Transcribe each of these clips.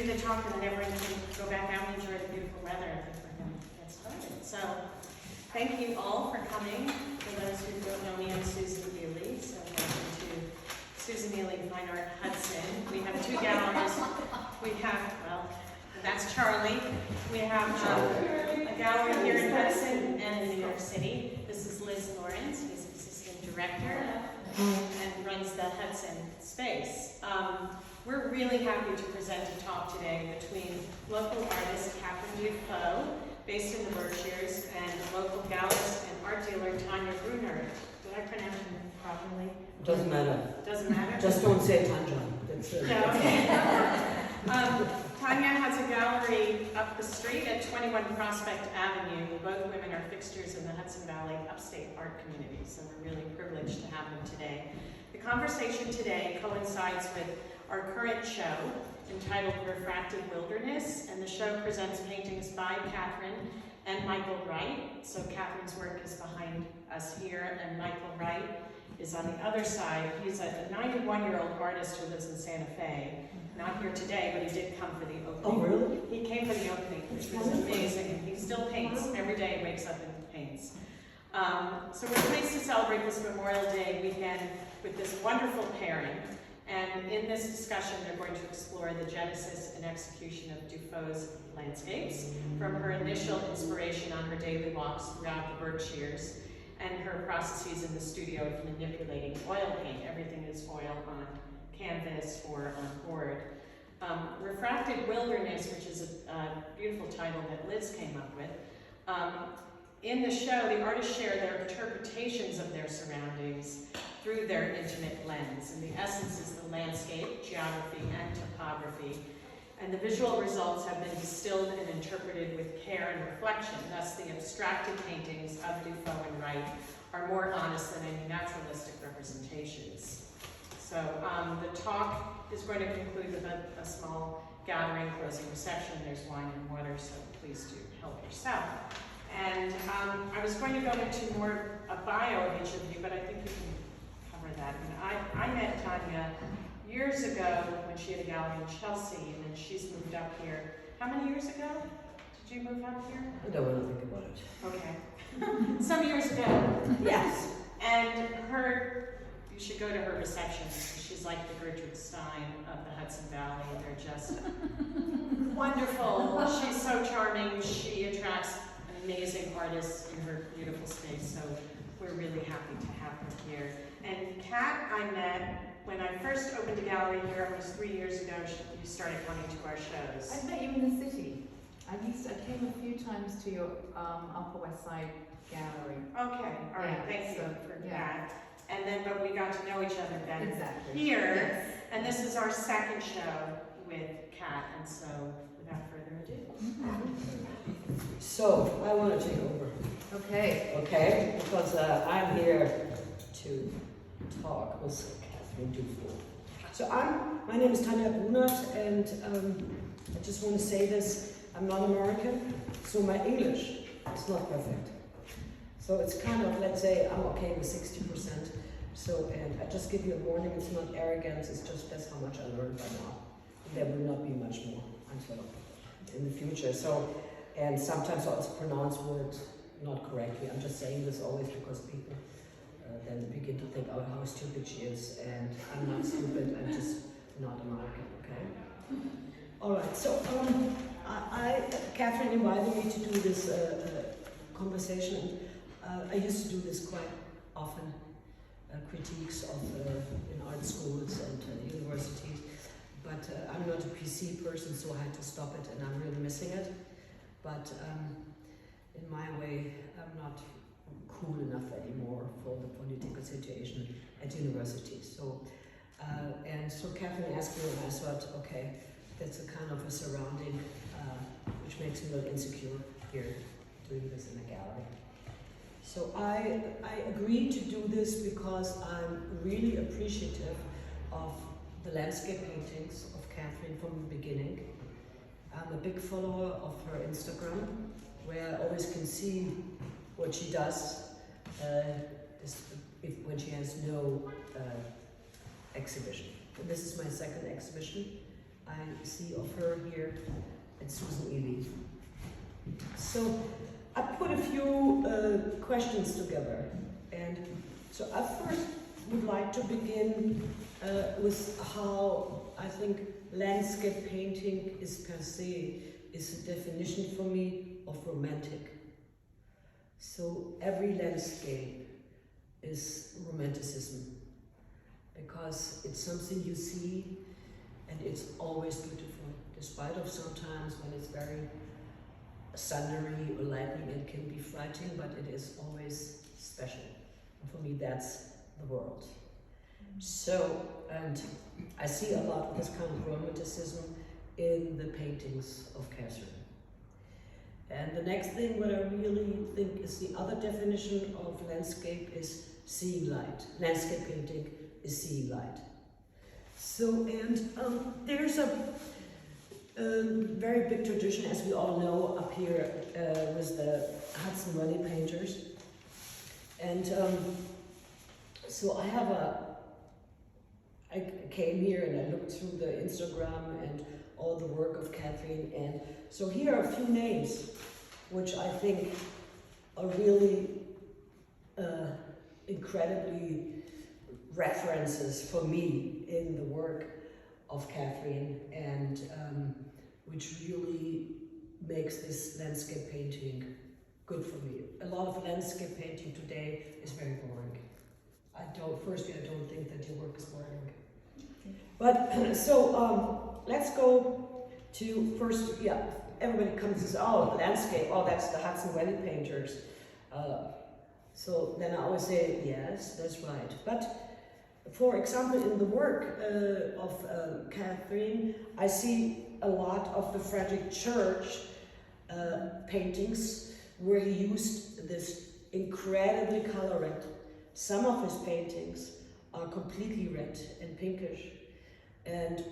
do the talk and then everyone can go back out and enjoy the beautiful weather. I think we're going to get started. So thank you all for coming. For those who don't know me, I'm Susan Eley. So welcome to Susan Eley Fine Art Hudson. We have two galleries. We have, well, that's Charlie. We have a gallery here in Hudson and in New York City. This is Liz Lawrence. He's assistant director and runs the Hudson space. We're really happy to present a talk today between local artist Katharine Dufault, based in the Berkshires, and local gallerist and art dealer Tanja Grunert. Did I pronounce it properly? Doesn't matter. Doesn't matter? Just don't say Tanja. That's it. No, okay. Tanja has a gallery up the street at 21 Prospect Avenue. Both women are fixtures in the Hudson Valley upstate art community, so we're really privileged to have them today. The conversation today coincides with our current show entitled Refracted Wilderness, and the show presents paintings by Katharine and Michael Wright. So Katharine's work is behind us here, and Michael Wright is on the other side. He's a 91-year-old artist who lives in Santa Fe. Not here today, but he did come for the opening. Oh, really? He came for the opening, which was amazing, and he still paints. Every day he wakes up and paints. So we're pleased to celebrate this Memorial Day weekend with this wonderful pairing. And in this discussion, they're going to explore the genesis and execution of Dufault's landscapes, from her initial inspiration on her daily walks throughout the Berkshires, and her processes in the studio of manipulating oil paint. Everything is oil on canvas or on board. Refracted Wilderness, which is a beautiful title that Liz came up with. In the show, the artists share their interpretations of their surroundings through their intimate lens. And the essence is the landscape, geography, and topography. And the visual results have been distilled and interpreted with care and reflection. Thus, the abstracted paintings of Dufault and Wright are more honest than any naturalistic representations. So the talk is going to conclude with a small gathering, closing reception. There's wine and water, so please do help yourself. And I was going to go into more a bio of each of you, but I think you can cover that. And I met Tanja years ago when she had a gallery in Chelsea, and then she's moved up here. How many years ago did you move up here? I don't want to think about it. Okay. Some years ago. Yes. And you should go to her reception. She's like the Gertrude Stein of the Hudson Valley. They're just wonderful. She's so charming. She attracts amazing artists in her beautiful space, so we're really happy to have her here. And Kat, I met when I first opened a gallery here almost 3 years ago. You started coming to our shows. I met you in the city. I came a few times to your Upper West Side gallery. Okay, all right, Yeah, thank you so, for yeah. that. And then, but we got to know each other better Exactly. here. Yes. And this is our second show with Kat, and so without further ado. So, I want to take over. Okay. Okay? Because I'm here to talk with Katharine Dufault. So my name is Tanja Grunert, and I just want to say this. I'm not American, so my English is not perfect. So it's kind of, let's say, I'm okay with 60%. So, and I just give you a warning, it's not arrogance, it's just that's how much I learned by now. There will not be much more until in the future. So, and sometimes I also pronounce words not correctly. I'm just saying this always because people then begin to think, oh, how stupid she is. And I'm not stupid, I'm just not American, okay? All right, so Katharine invited me to do this conversation. I used to do this quite often, critiques of in art schools and universities, but I'm not a PC person, so I had to stop it, and I'm really missing it. But in my way, I'm not cool enough anymore for the political situation at university. So, and so Katharine asked me, and I thought, okay, that's a kind of a surrounding which makes me a little insecure here, doing this in a gallery. So I agreed to do this because I'm really appreciative of the landscape paintings of Katharine from the beginning. I'm a big follower of her Instagram, where I always can see what she does when she has no exhibition. And this is my second exhibition I see of her here at Susan Eley. So I put a few questions together, and so I first would like to begin with how I think landscape painting is per se is a definition for me of romantic. So every landscape is romanticism, because it's something you see and it's always beautiful, despite of sometimes when it's very thundery or lightning, it can be frightening, but it is always special. And for me, that's the world. So, and I see a lot of this kind of romanticism in the paintings of Katharine. And the next thing, what I really think is the other definition of landscape is seeing light. Landscape painting is seeing light. So, and there's a very big tradition, as we all know, up here with the Hudson Valley painters. And so I came here and I looked through the Instagram and all the work of Katharine, and so here are a few names which I think are really incredibly references for me in the work of Katharine, and which really makes this landscape painting good for me. A lot of landscape painting today is very boring. I don't think that your work is boring. But so let's go to first, everybody comes and says, oh, the landscape, oh, that's the Hudson Valley painters. So then I always say, yes, that's right. But for example, in the work of Katharine, I see a lot of the Frederick Church paintings where he used this incredibly color red. Some of his paintings are completely red and pinkish, and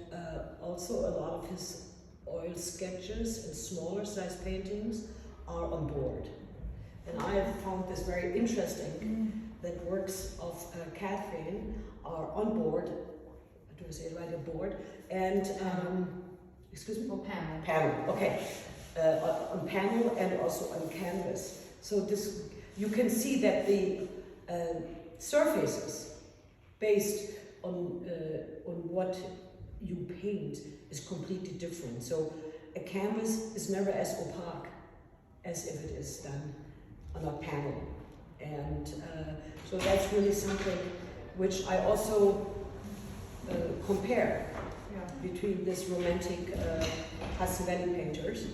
also a lot of his oil sketches and smaller size paintings are on board. And I have found this very interesting, that works of Katharine are on board, do I say it right, a board, and, excuse me? Or panel. Panel, okay. On panel and also on canvas. So this, you can see that the surfaces based on what you paint is completely different. So a canvas is never as opaque as if it is done on a panel. And so that's really something which I also compare between this romantic Hudson Valley painters.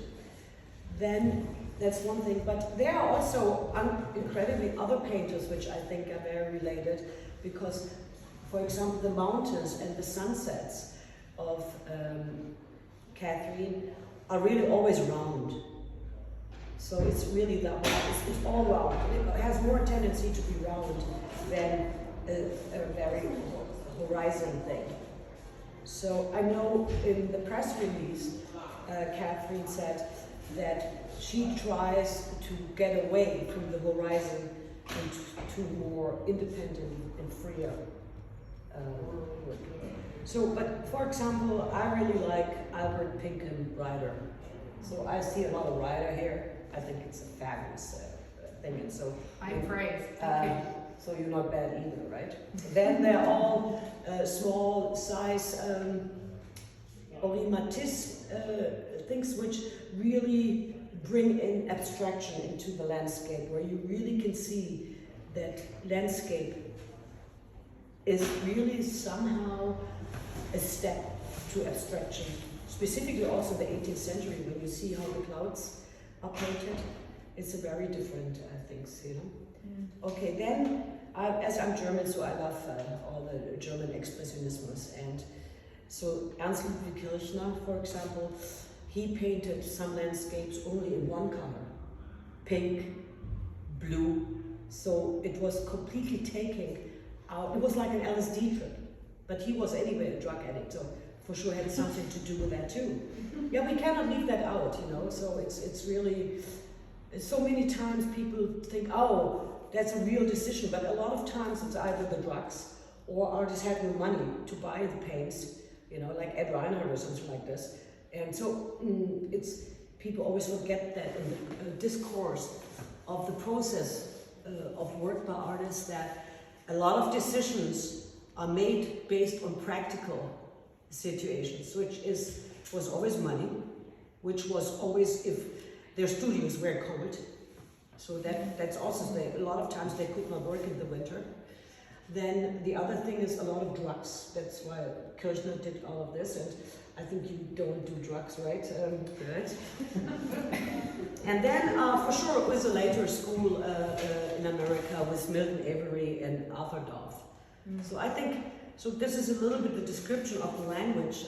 Then that's one thing, but there are also incredibly other painters which I think are very related, because, for example, the mountains and the sunsets of Katharine are really always round. So it's really that it's all round. It has more tendency to be round than a very horizon thing. So I know in the press release, Katharine said that she tries to get away from the horizon and to more independent and freer work. So, but for example, I really like Albert Pinkham Ryder. So I see a lot of Ryder here. I think it's a fabulous thing, and so I'm praised. so you're not bad either, right? Then they're all small size Henri Matisse things which really bring in abstraction into the landscape, where you really can see that landscape is really somehow a step to abstraction. Specifically also the 18th century, when you see how the clouds are painted, it's a very different things, you know. Okay, then, as I'm German, so I love all the German expressionisms, and so Ernst Ludwig Kirchner, for example, he painted some landscapes only in one color, pink, blue, so it was completely taking out, it was like an LSD trip, but he was anyway a drug addict, so for sure had something to do with that too. Yeah, we cannot leave that out, you know, so it's really, so many times people think, oh, that's a real decision, but a lot of times it's either the drugs or artists have no money to buy the paints, like Ed Reinhardt or something like this. And so it's people always forget that in the discourse of the process of work by artists, that a lot of decisions are made based on practical situations, which was always money, which was always if their studios were cold. So that's also a lot of times they could not work in the winter. Then the other thing is a lot of drugs. That's why Kirchner did all of this, and I think you don't do drugs, right? Good. And then for sure it was a later school in America with Milton Avery and Arthur Dolph. So I think, so this is a little bit the description of the language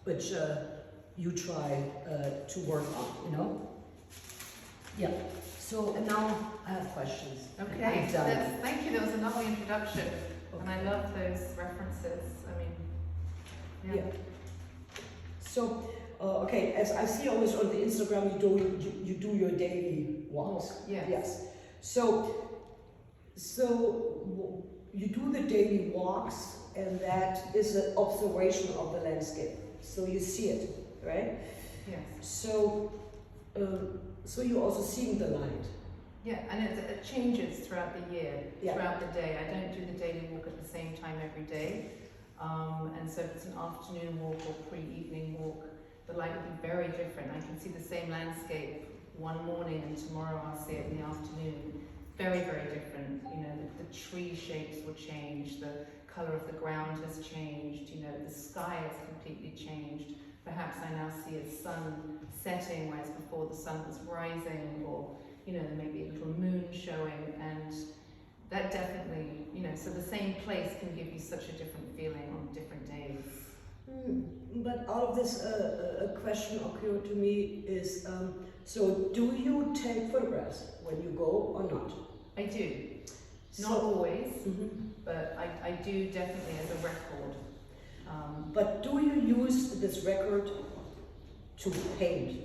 which you try to work on, Yeah. So now I have questions. Okay, thank you. That was a lovely introduction, and I love those references. I mean, yeah. So, okay, as I see always on the Instagram, you do your daily walks. Yes. So you do the daily walks, and that is an observation of the landscape. So you see it, right? Yes. So you're also seeing the light. Yeah, and it changes throughout the year, Yeah. throughout the day. I don't do the daily walk at the same time every day. And so if it's an afternoon walk or pre-evening walk, the light will be very different. I can see the same landscape one morning and tomorrow I'll see it in the afternoon. Very, very different. The tree shapes will change, the colour of the ground has changed, the sky has completely changed. Perhaps I now see a sun setting, whereas before the sun was rising, or there may be a little moon showing, and that definitely, so the same place can give you such a different feeling on different days. But out of this, a question occurred to me is, so do you take photographs when you go or not? I do. Not always, but I do definitely as a record. But do you use this record to paint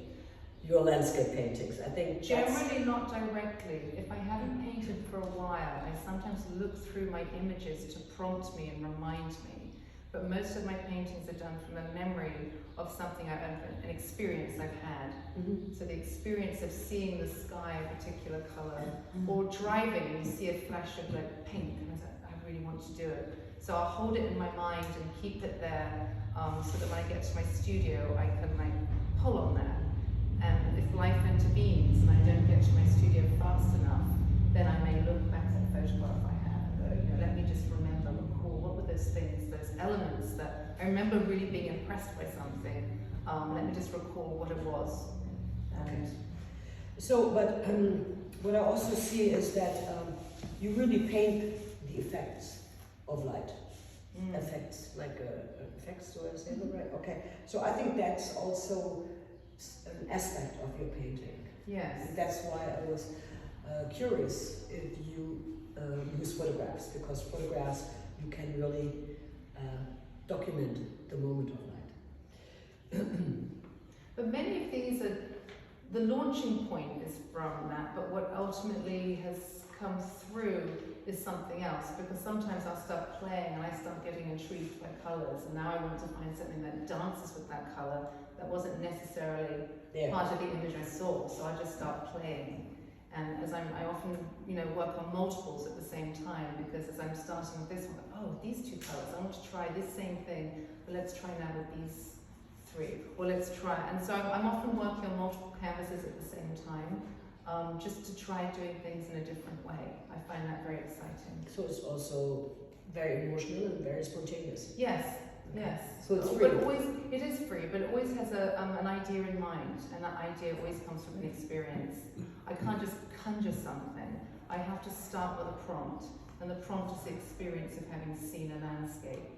your landscape paintings? I think generally not directly. If I haven't painted for a while, I sometimes look through my images to prompt me and remind me. But most of my paintings are done from a memory of something, an experience I've had. So the experience of seeing the sky a particular colour, or driving and you see a flash of like pink, and I really want to do it. So I'll hold it in my mind and keep it there, so that when I get to my studio, I can pull on that. And if life intervenes and I don't get to my studio fast enough, then I may look back at the photograph I have and go, let me just recall, what were those things, those elements that I remember really being impressed by something. Let me just recall what it was. And so, but what I also see is that you really paint the effects of light. Effects, effects, do I say that right? Okay, so I think that's also an aspect of your painting. Yes. And that's why I was curious if you use photographs, because photographs you can really document the moment of light. But many of these are, the launching point is from that, but what ultimately has come through is something else, because sometimes I'll start playing and I start getting intrigued by colours, and now I want to find something that dances with that colour that wasn't necessarily part of the image I saw, so I just start playing. And as I often work on multiples at the same time, because as I'm starting with this one, oh, these two colours, I want to try this same thing, but let's try now with these three, or let's try. And so I'm often working on multiple canvases at the same time, just to try doing things in a different way. I find that very exciting. So it's also very emotional and very spontaneous. Yes, okay. Yes. So it's free. But it is free, but it always has an idea in mind, and that idea always comes from an experience. I can't just conjure something. I have to start with a prompt, and the prompt is the experience of having seen a landscape.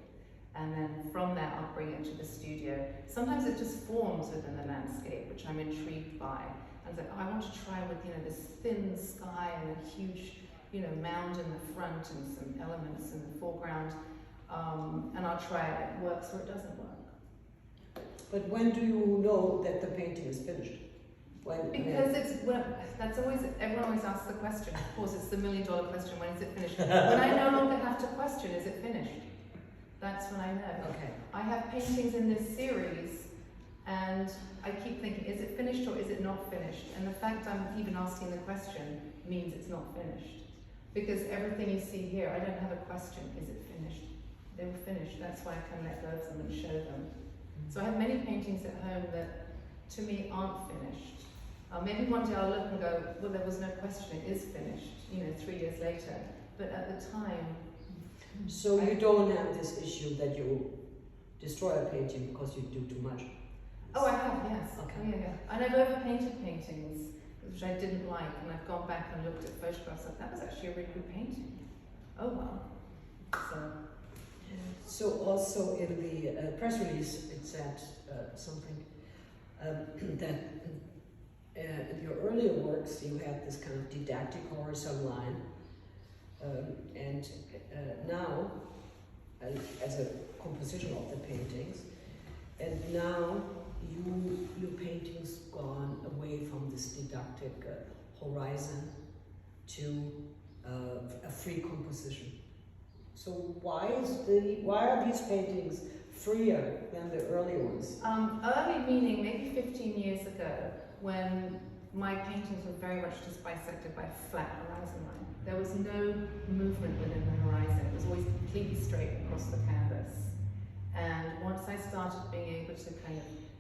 And then from that, I'll bring it to the studio. Sometimes it just forms within the landscape, which I'm intrigued by. And so I want to try with, this thin sky and a huge, mound in the front and some elements in the foreground. And I'll try it. It works or it doesn't work. But when do you know that the painting is finished? Because everyone always asks the question. Of course, it's the $1 million question, when is it finished? When I no longer have to question, is it finished? That's when I know. Okay. I have paintings in this series, and I keep thinking, is it finished or is it not finished? And the fact I'm even asking the question means it's not finished. Because everything you see here, I don't have a question, is it finished? They were finished, that's why I can let go of them and show them. So I have many paintings at home that, to me, aren't finished. Maybe one day I'll look and go, well, there was no question, it is finished, 3 years later. But at the time... So you don't have this issue that you destroy a painting because you do too much? Oh, I have, yes. Okay. Oh, yeah. And I've overpainted paintings, which I didn't like, and I've gone back and looked at photographs like, that was actually a really good painting. Oh, well. So also in the press release it said something that in your earlier works you had this kind of didactic horizon line, and now as a composition of the paintings, and now your paintings gone away from this didactic horizon to a free composition. So why are these paintings freer than the early ones? Early meaning maybe 15 years ago, when my paintings were very much just bisected by a flat horizon line. There was no movement within the horizon. It was always completely straight across the canvas. And once I started being able to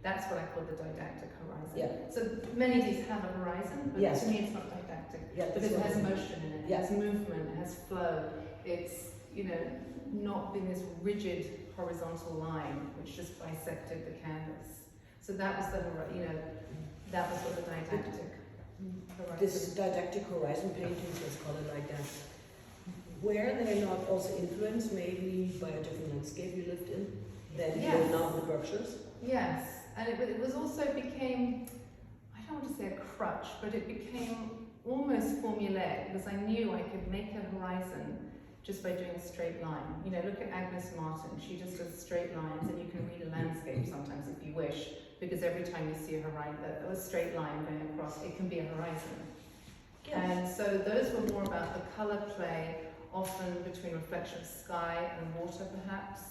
that's what I call the didactic horizon. Yeah. So many of these have a horizon, but Yes. to me it's not didactic. Yeah, Because it has motion in it, Yeah. it has movement, it has flow. It's, not being this rigid horizontal line which just bisected the canvas. So that was that was what the didactic horizon. This didactic horizon paintings, let's call it like that, were they not also influenced maybe by a different landscape you lived in than you live now in the Berkshires? Yes, and it was also became, I don't want to say a crutch, but it became almost formulaic because I knew I could make a horizon just by doing a straight line. Look at Agnes Martin, she just does straight lines, and you can read a landscape sometimes if you wish, because every time you see a straight line going across, it can be a horizon. Yes. And so those were more about the colour play, often between reflection of sky and water perhaps,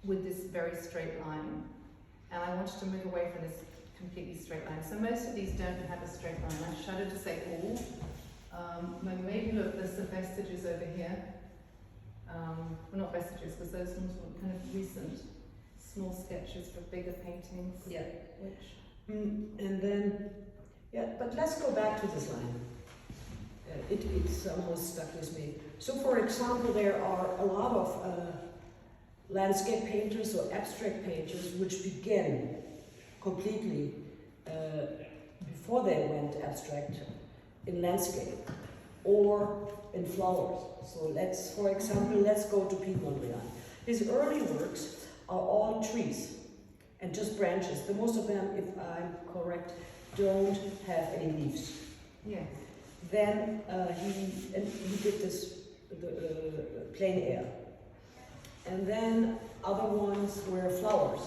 with this very straight line. And I wanted to move away from this completely straight line. So most of these don't have a straight line. I shudder to say all. Maybe look, there's some vestiges over here. Well, not vestiges, because those ones were kind of recent, small sketches for bigger paintings. Yeah. Which. But let's go back to this line. It's almost stuck with me. So, for example, there are a lot of landscape painters or abstract painters which begin completely before they went abstract in landscape or in flowers. So for example, let's go to Piet Mondrian. His early works are all trees and just branches. The most of them, if I'm correct, don't have any leaves. Yes. Then he did this plain air. And then other ones were flowers.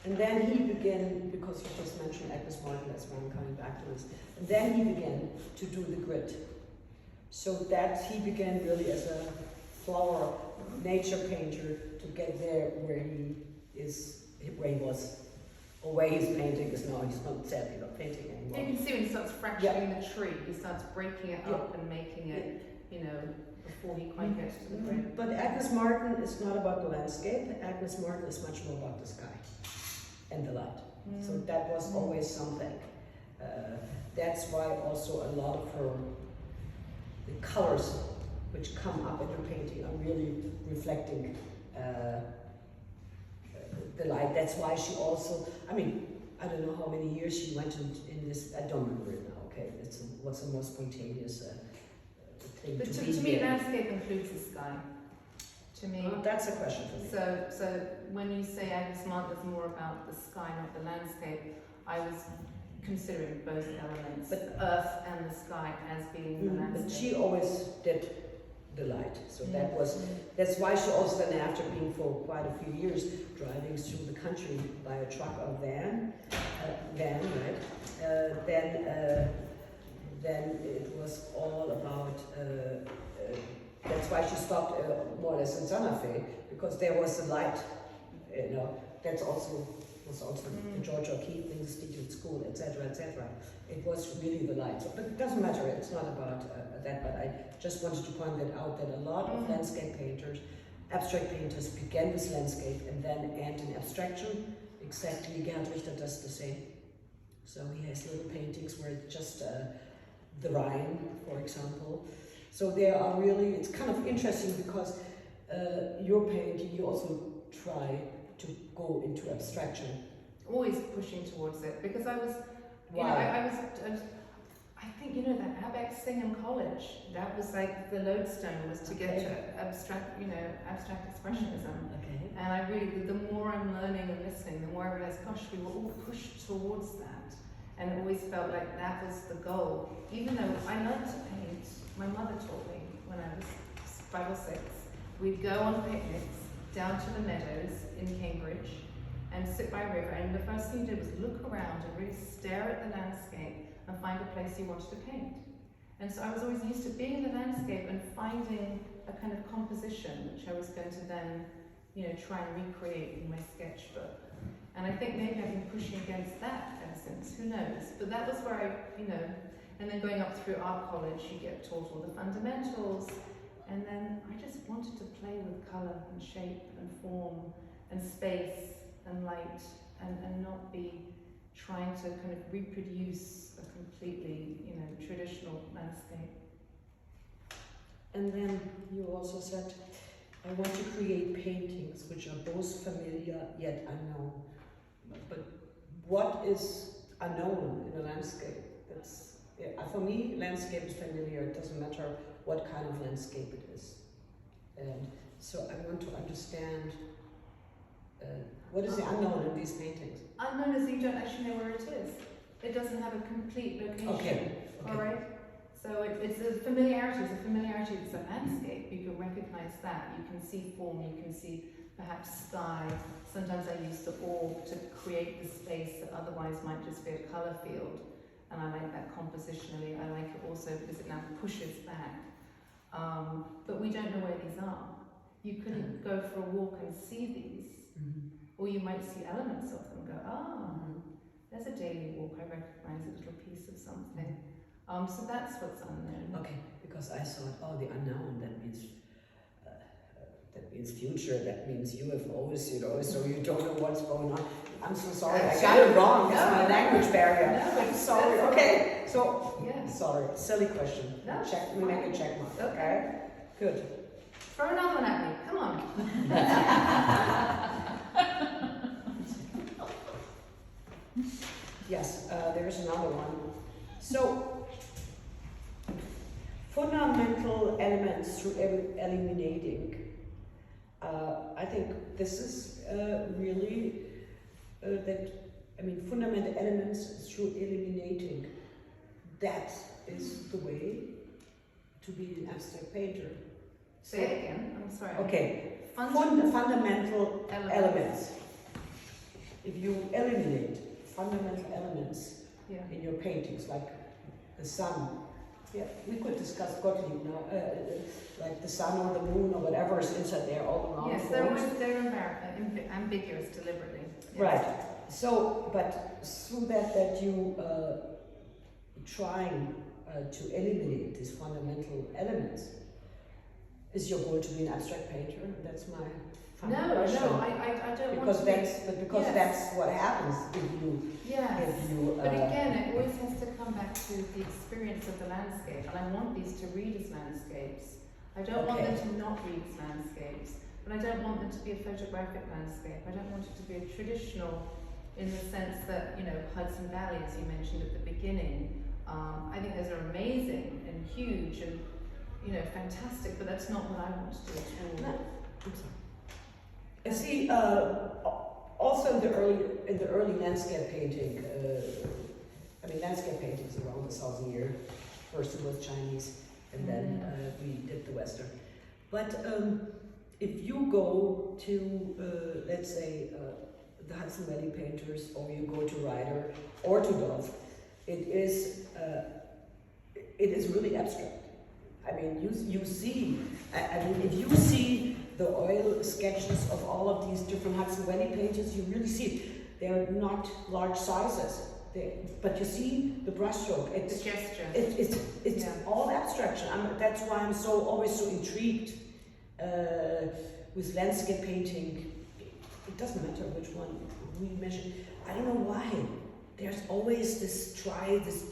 And then he began, because you just mentioned Agnes Martin, that's why I'm coming back to this. And then he began to do the grid. So that he began really as a flower nature painter to get there where he was, or where his painting is now. He's not sadly not painting anymore. You can see when he starts fracturing the tree, he starts breaking it up and making it, before he quite gets to the grid. But Agnes Martin is not about the landscape. Agnes Martin is much more about the sky and the light. So that was always something. That's why also a lot of the colors which come up in her painting are really reflecting the light. That's why she also, I don't know how many years she went in this, I don't remember it now, okay? What's the most spontaneous thing But to to be me, here. landscape includes the sky. To me. Well, that's a question for me. So when you say Agnes Martin is more about the sky, not the landscape, I was considering both elements, but earth and the sky as being the landscape. But she always did the light, so that's why she also then, after being for quite a few years driving through the country by a truck or van, right? Then it was all about That's why she stopped more or less in Santa Fe, because there was the light. That's also the George O'Keeffe Institute School, etc., etc. It was really the light. So, but it doesn't matter. It's not about that. But I just wanted to point that out, that a lot of landscape painters, abstract painters, began with landscape and then end in abstraction. Exactly, Gerhard Richter does the same. So he has little paintings where it's just the Rhine, for example. So there are really, it's kind of interesting because your painting, you also try to go into abstraction. Always pushing towards it, because I was, I think, that Abex thing in college, that was like the lodestone, was to get to abstract expressionism. Okay. And I really, the more I'm learning and listening, the more I realize, gosh, we were all pushed towards that. And it always felt like that was the goal. Even though I learned to paint, my mother taught me when I was 5 or 6. We'd go on picnics down to the meadows in Cambridge and sit by a river, and the first thing you did was look around and really stare at the landscape and find a place you wanted to paint. And so I was always used to being in the landscape and finding a kind of composition which I was going to then, try and recreate in my sketchbook. And I think maybe I've been pushing against that ever since, who knows? But that was where and then going up through art college, you get taught all the fundamentals. And then I just wanted to play with colour and shape and form and space and light and not be trying to kind of reproduce a completely, traditional landscape. And then you also said, I want to create paintings which are both familiar yet unknown. But what is unknown in a landscape? For me, landscape is familiar. It doesn't matter what kind of landscape it is. And so I want to understand what is the unknown in these paintings? Unknown is you don't actually know where it is. It doesn't have a complete location. Okay. All right? So it's a familiarity. It's a familiarity. It's a landscape. You can recognize that. You can see form. You can see perhaps sky. Sometimes I use the orb to create the space that otherwise might just be a color field. And I like that compositionally. I like it also because it now pushes back. But we don't know where these are. You couldn't go for a walk and see these. Or you might see elements of them and go, there's a daily walk. I recognize a little piece of something. So that's what's unknown. Okay, because I thought, the unknown, that means future, that means UFOs, so you don't know what's going on. I'm so sorry, I got it wrong, it's my language barrier. No, I'm sorry, okay, so, yeah. Sorry, silly question. No, We make a check mark, okay? Good. Throw another one at me, come on. Yes, there's another one. So, fundamental elements through eliminating. I think this is really fundamental elements through eliminating. That is the way to be an abstract painter. Say it again, I'm sorry. Okay, fundamental elements. If you eliminate fundamental elements in your paintings, like the sun. Yeah, we could discuss Gottlieb now, like the sun or the moon or whatever is inside there, all around. Yes, they're ambiguous deliberately. Yes. Right. So, but through that you trying to eliminate these fundamental elements, is your goal to be an abstract painter? That's my final question. No, I don't because want that's to. Because that's what happens if you. Yes. If you. But again, it always has to come back to the experience of the landscape, and I want these to read as landscapes. I don't want them to not read as landscapes, but I don't want them to be a photographic landscape. I don't want it to be a traditional, in the sense that Hudson Valley, as you mentioned at the beginning. I think those are amazing and huge and fantastic, but that's not what I want to do at all. No. I'm sorry. See, also in the early landscape painting, landscape painting is around 1,000 years. First it was Chinese, and then we did the Western. But if you go to, let's say, the Hudson Valley painters, or you go to Ryder or to Dove, it is really abstract. I mean, you see, I mean, if you see the oil sketches of all of these different Hudson Valley painters, you really see it. They're not large sizes, but you see the brushstroke. It's The gesture. It's all abstraction. That's why I'm always so intrigued with landscape painting. It doesn't matter which one we measure. I don't know why. There's always this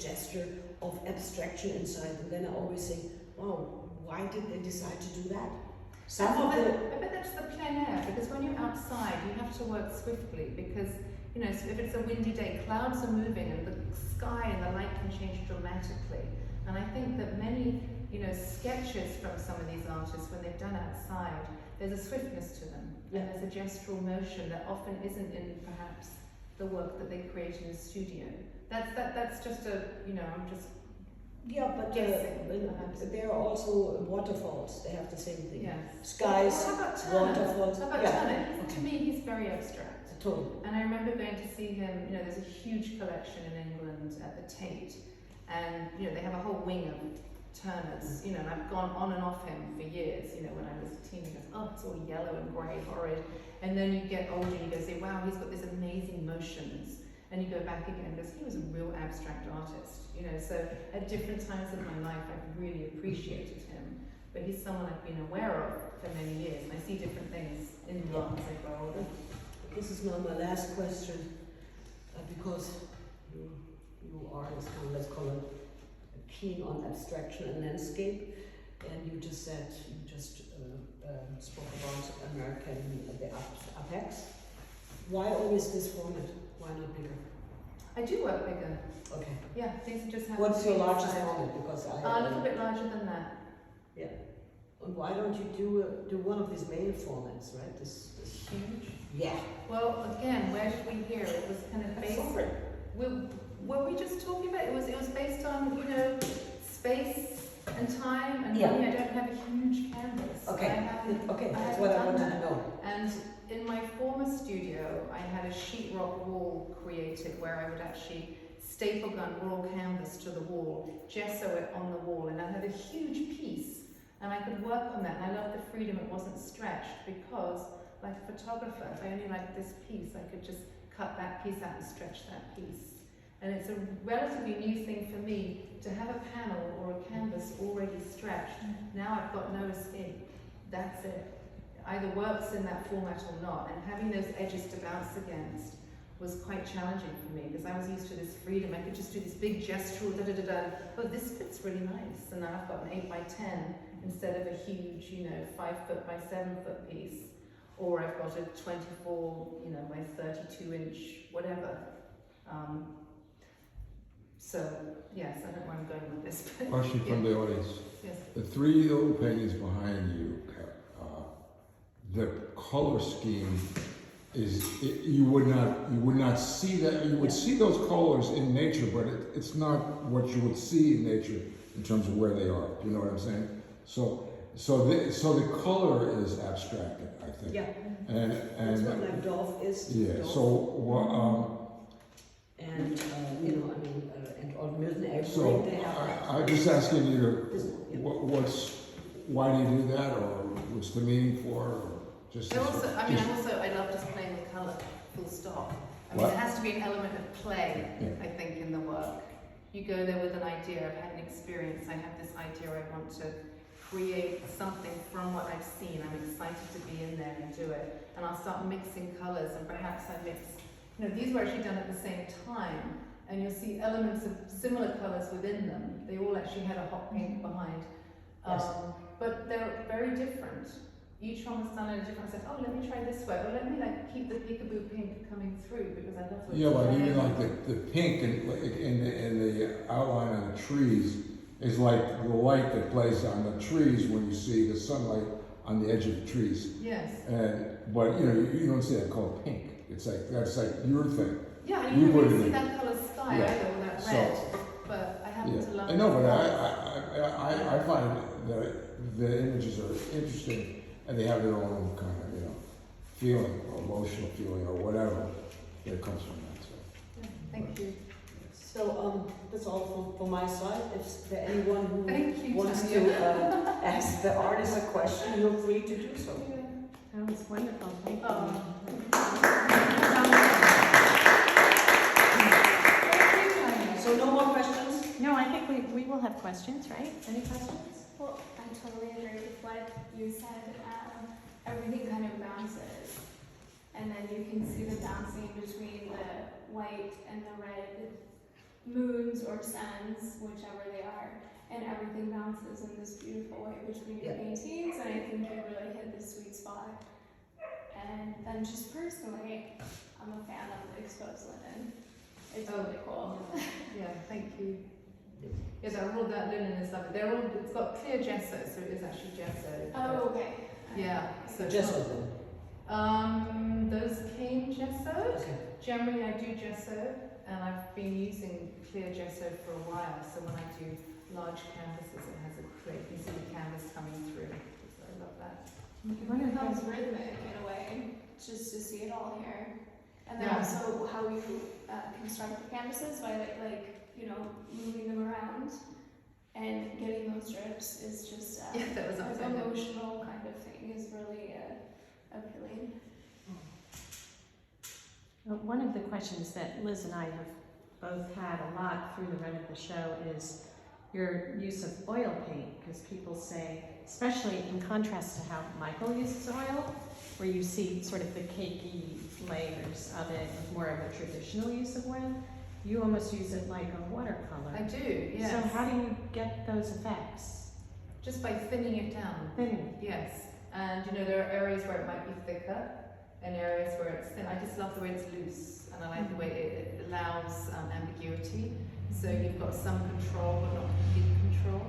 gesture of abstraction inside, and then I always think, wow, why did they decide to do that? I bet that's the plein air, because when you're outside, you have to work swiftly, because, you know, if it's a windy day, clouds are moving and the sky and the light can change dramatically. And I think that many, you know, sketches from some of these artists, when they're done outside, there's a swiftness to them, and there's a gestural motion that often isn't in perhaps the work that they create in the studio. That's just a, you know, I'm just but there are also waterfalls. They have the same thing. Yes. Skies, How about Turner? waterfalls. How about Turner? To me, he's very abstract. Totally. And I remember going to see him, you know, there's a huge collection in England at the Tate, and, you know, they have a whole wing of Turners, you know, and I've gone on and off him for years, you know, when I was a teenager, oh, it's all yellow and grey, horrid. And then you get older and you go say, wow, he's got these amazing motions. And you go back again and go, he was a real abstract artist, you know, so at different times of my life I've really appreciated him. But he's someone I've been aware of for many years, and I see different things in the art as I grow older. This is now my last question, because you are, let's call it, keen on abstraction and landscape, and you just said, spoke about the Apex. Why always this format? Why not bigger? I do work bigger. Okay. Yeah, things just happen. What's your largest format? Because a little bit larger than that. Yeah. And why don't you do one of these mail formats, right? This Huge. Yeah. Well, again, where did we hear it? Was kind of based. Were we just talking about it? Was based on, you know, space and time and money. I don't have a huge canvas. Okay. That's what I wanted to know. And in my former studio, I had a sheetrock wall created where I would actually staple gun raw canvas to the wall, gesso it on the wall, and I had a huge piece, and I could work on that. And I loved the freedom; it wasn't stretched, because, like a photographer, if I only liked this piece, I could just cut that piece out and stretch that piece. And it's a relatively new thing for me to have a panel or a canvas already stretched. Now I've got no escape. That's it. Either works in that format or not, and having those edges to bounce against was quite challenging for me, because I was used to this freedom. I could just do this big gestural oh, this fits really nice, and now I've got an 8 by 10 instead of a huge, you know, 5 foot by 7 foot piece, or I've got a 24, you know, by 32 inch, whatever. So yes, I don't know where I'm going with this. But question from the audience. Yes. The 3 little paintings behind you, the color scheme is, you would not see that. You would see those colors in nature, but it's not what you would see in nature in terms of where they are. Do you know what I'm saying? So the color is abstracted, I think. Yeah. And that's what my Dolph is. yeah. Dolph. So and you know, I mean, and on Milton Avery, so they have. I'm just asking you, why do you do that, or what's the meaning for, or just? I love just playing with colour, full stop. I mean, What? there has to be an element of play, I think, in the work. You go there with an idea, I've had an experience, I have this idea, I want to create something from what I've seen, I'm excited to be in there and do it. And I'll start mixing colours, and perhaps I mix, you know, these were actually done at the same time, and you'll see elements of similar colours within them. They all actually had a hot pink behind. Yes. But they're very different. Each one was done in a different, I said, oh, let me try this way, or let me like keep the peekaboo pink coming through, because I love it. Yeah, but even like the pink in the outline of the trees is like the light that plays on the trees when you see the sunlight on the edge of the trees. Yes. But you know, you don't see that color pink. It's like, that's like your thing. Yeah, and you You don't put really it see in. that colour sky Yeah. either, or that red, but I happen to love I know, but that. I find that the images are interesting, and they have their own kind of, you know, feeling, or emotional feeling, or whatever that comes from that. So. Yeah, thank you. So that's all from my side. If there anyone who Thank you, wants Tanja. to ask the artist a question, you're free to do so. That was wonderful. Thank you. So no more questions? No, I think we will have questions, right? Any questions? Well, I totally agree with what you said. Everything kind of bounces, and then you can see the bouncing between the white and the red moons or suns, whichever they are, and everything bounces in this beautiful way between your paintings, and I think you really hit the sweet spot. And then just personally, I'm a fan of the exposed linen. It's really cool. Yeah, thank you. Yeah, that linen is lovely. It's got clear gesso, so it is actually gesso. Oh, okay. Yeah, so Gesso then. those cane gesso. Okay. Generally, I do gesso, and I've been using clear gesso for a while. So when I do large canvases, it has a clear. You can see the canvas coming through. So I love that. It becomes rhythmic in a way, just to see it all here. And then also how you construct the canvases by moving them around and getting those drips is just that was like emotional kind of thing is really appealing. Well, one of the questions that Liz and I have both had a lot through the run of the show is your use of oil paint, because people say, especially in contrast to how Michael uses oil, where you see sort of the cakey layers of it, with more of a traditional use of oil, you almost use it like a watercolor. I do, yes. So how do you get those effects? Just by thinning it down. Thinning. Yes, and there are areas where it might be thicker, and areas where it's thin. I just love the way it's loose, and I like the way it allows ambiguity. So you've got some control, but not complete control.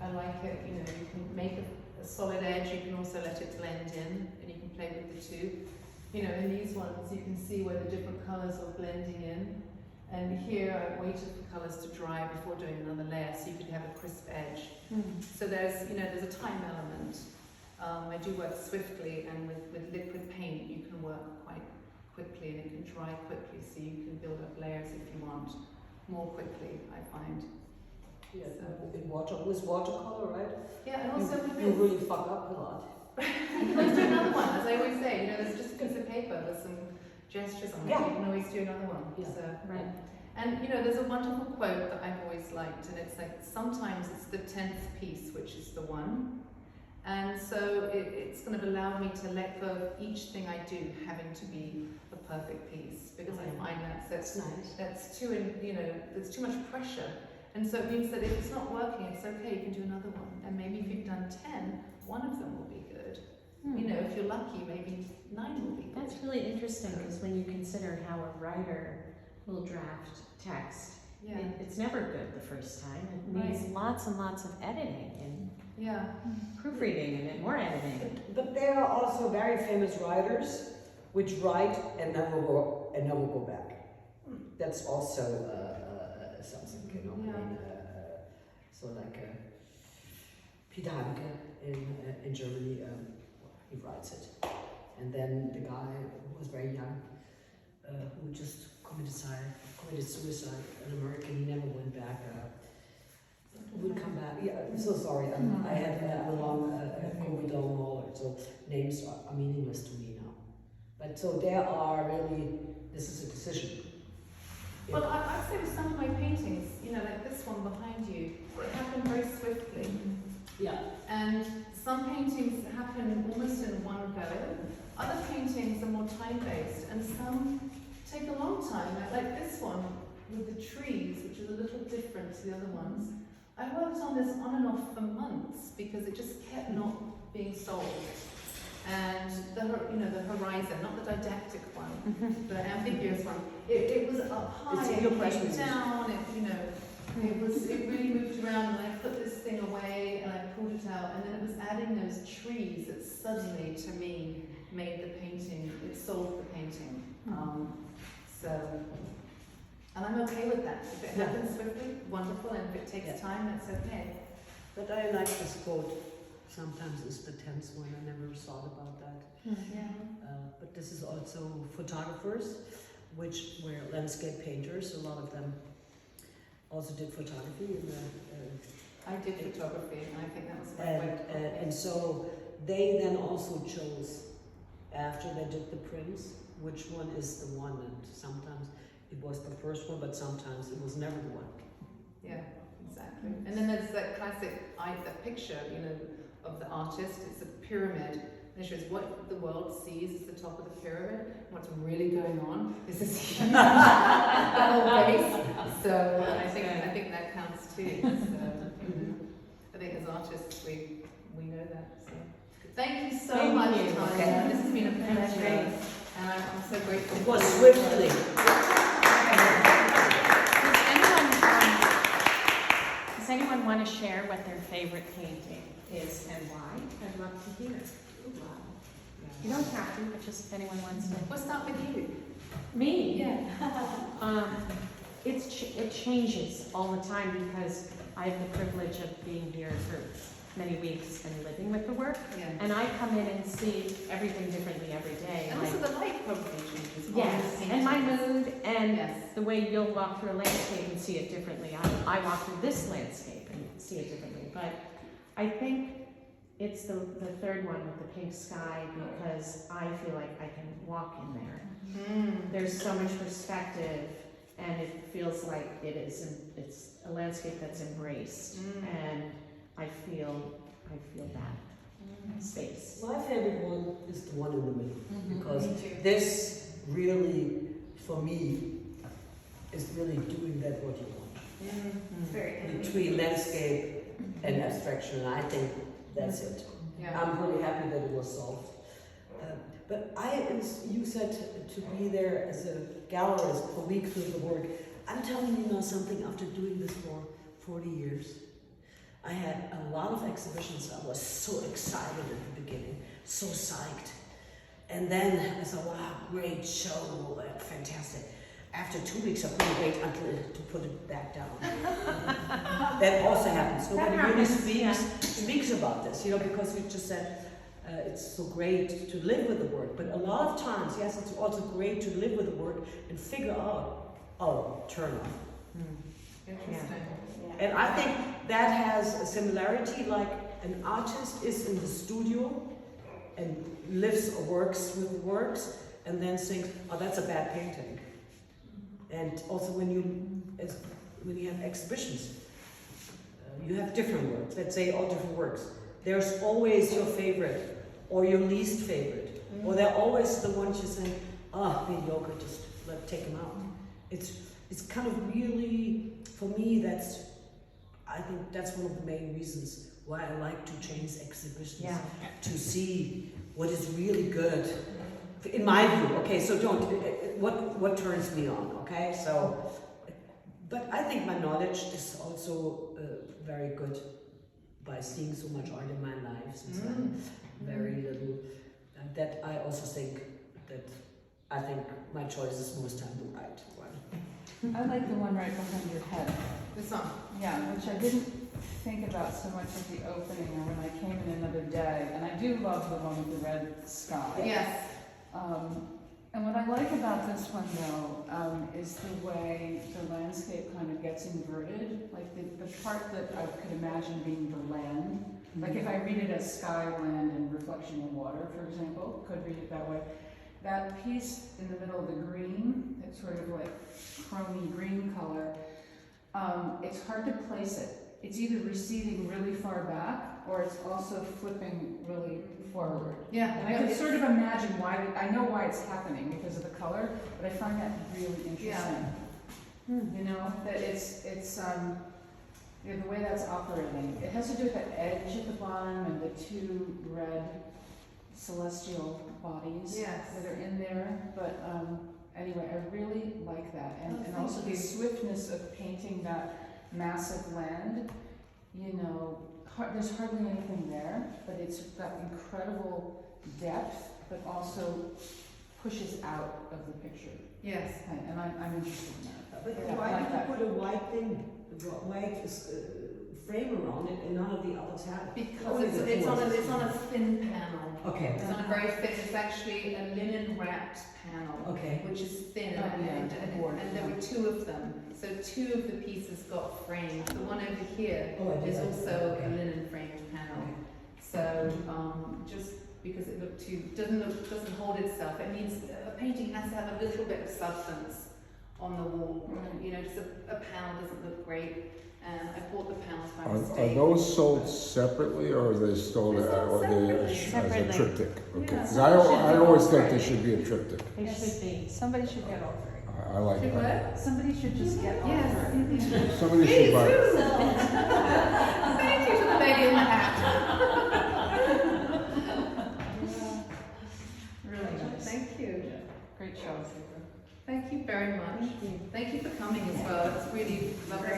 I like it. You can make a solid edge. You can also let it blend in, and you can play with the two. In these ones, you can see where the different colours are blending in. And here I waited for colours to dry before doing another layer, so you could have a crisp edge. So there's a time element. I do work swiftly, and with liquid paint you can work quite quickly, and it can dry quickly, so you can build up layers if you want more quickly, I find. Yeah, with watercolor, right? Yeah, and also with you really fuck up a lot. Let's do another one, as I always say. There's just a piece of paper with some gestures on it. Yeah. You can always do another one. Yeah. So, Right. And there's a wonderful quote that I've always liked, and it's like, sometimes it's the 10th piece which is the one. And so it's going to allow me to let go of each thing I do having to be a perfect piece, because I find that's nice. That's too there's too much pressure. And so it means that if it's not working, it's okay, you can do another one. And maybe if you've done 10, one of them will be good. If you're lucky, maybe 9 will be good. That's really interesting, because when you consider how a writer will draft text, it's never good the first time. It needs lots and lots of editing and proofreading and more editing. But there are also very famous writers which write and never go back. That's also something, so like Peter Handke in Germany, he writes it, and then the guy who was very young, who just committed suicide, an American, he never went back. Would come back. Yeah, I'm so sorry. I have a long COVID all, so names are meaningless to me now. But so there are really, this is a decision. Well, I'd say with some of my paintings, like this one behind you, it happened very swiftly. Yeah. And some paintings happen almost in one go. Other paintings are more time-based, and some take a long time. Like this one with the trees, which is a little different to the other ones. I worked on this on and off for months because it just kept not being sold. And the horizon, not the didactic one, the ambiguous one. It was up high, it came down, it really moved around, and I put this thing away and I pulled it out, and then it was adding those trees that suddenly, to me, made the painting, it sold the painting. And I'm okay with that. If it happens swiftly, wonderful, and if it takes time, that's okay. But I like this quote. Sometimes it's the tense one. I never thought about that. But this is also photographers, which were landscape painters. A lot of them also did photography in the, I did photography, and I think that was my way. and so they then also chose, after they did the prints, which one is the one, and sometimes it was the first one, but sometimes it was never the one. Yeah, exactly. And then there's that classic that picture, you know, of the artist. It's a pyramid. And it shows what the world sees as the top of the pyramid. What's really going on is this huge whole base. So I think that counts too. So, I think as artists we know that. So thank you so Thank much, you. Tanja. This has been a pleasure, and I'm so grateful. It was swiftly. Does anyone want to share what their favorite painting is and why? I'd love to hear. You don't have to, but just if anyone wants to. We'll start with you. Me? Yeah. It changes all the time because I have the privilege of being here for many weeks and living with the work. Yeah. And I come in and see everything differently every day. And also the light probably changes. Yes, and my mood and Yes. the way you'll walk through a landscape and see it differently. I walk through this landscape and see it differently. But I think it's the third one with the pink sky because I feel like I can walk in there. There's so much perspective and it feels like it's a landscape that's embraced and I feel that space. My favorite one is the one in the middle, because Me too. this really, for me, is really doing that what you want. It's very Between landscape and abstraction, and I think that's it. Yeah. I'm really happy that it was solved. But you said to be there as a gallerist a week through the work. I'm telling you now something, after doing this for 40 years, I had a lot of exhibitions. I was so excited at the beginning, so psyched. And then I thought, wow, great show, fantastic. After 2 weeks, I couldn't wait to put it back down. That also happens. Nobody really speaks about this, because we just said, it's so great to live with the work, but a lot of times, yes, it's also great to live with the work and figure out, turn off. Interesting. And I think that has a similarity, like an artist is in the studio and lives or works with works, and then thinks, oh, that's a bad painting. And also when you have exhibitions, you have different works, let's say all different works. There's always your favorite or your least favorite, or they're always the ones you say, mediocre, just take them out. It's kind of really, for me, I think that's one of the main reasons why I like to change exhibitions, to see what is really good, in my view. Okay, so what turns me on, okay? So, but I think my knowledge is also very good by seeing so much art in my life since I'm very little, and that I also think that my choice is most time the right one. I like the one right behind your head. This one. Yeah, which I didn't think about so much at the opening or when I came in another day. And I do love the one with the red sky. Yes. And what I like about this one though, is the way the landscape kind of gets inverted. Like the part that I could imagine being the land. Like if I read it as sky, land, and reflection in water, for example, could read it that way. That piece in the middle of the green, it's sort of like chromey green color, it's hard to place it. It's either receding really far back or it's also flipping really forward. Yeah. And I can sort of imagine why, I know why it's happening because of the color, but I find that really interesting. You know, that it's the way that's operating. It has to do with the edge at the bottom and the two red celestial bodies that are in there. But anyway, I really like that. And also the swiftness of painting that massive land. You know, there's hardly anything there, but it's got incredible depth, but also pushes out of the picture. Yes. And I'm interested in that. But Yeah, why I like did that. you put a white thing? White is frame around it and none of the others have it? Because Only the it's on doors. a thin panel. Okay. It's on a very thin. It's actually a linen wrapped panel, Okay. which is thin, Oh, yeah, and there were two of them. So two of the pieces got framed. The one over here Oh, I did is that. also Okay. a linen framed panel. Okay. So just because it doesn't hold itself, it needs a painting has to have a little bit of substance on the wall. Right. You know, just a panel doesn't look great. And I bought the panels by Are mistake. those sold separately, or are they sold They're sold or are they separately. as a Separately. triptych? Okay, Yeah, 'cause somebody I should always do thought all they three. should be a triptych. They should be. Somebody should get all three. I like Should that. what? Somebody should just get all Yes. three. Somebody should buy. Thank you to the lady in the hat. Really nice. Thank you. Great show, Sarah. Thank you very much. Thank you for coming as well. It's really lovely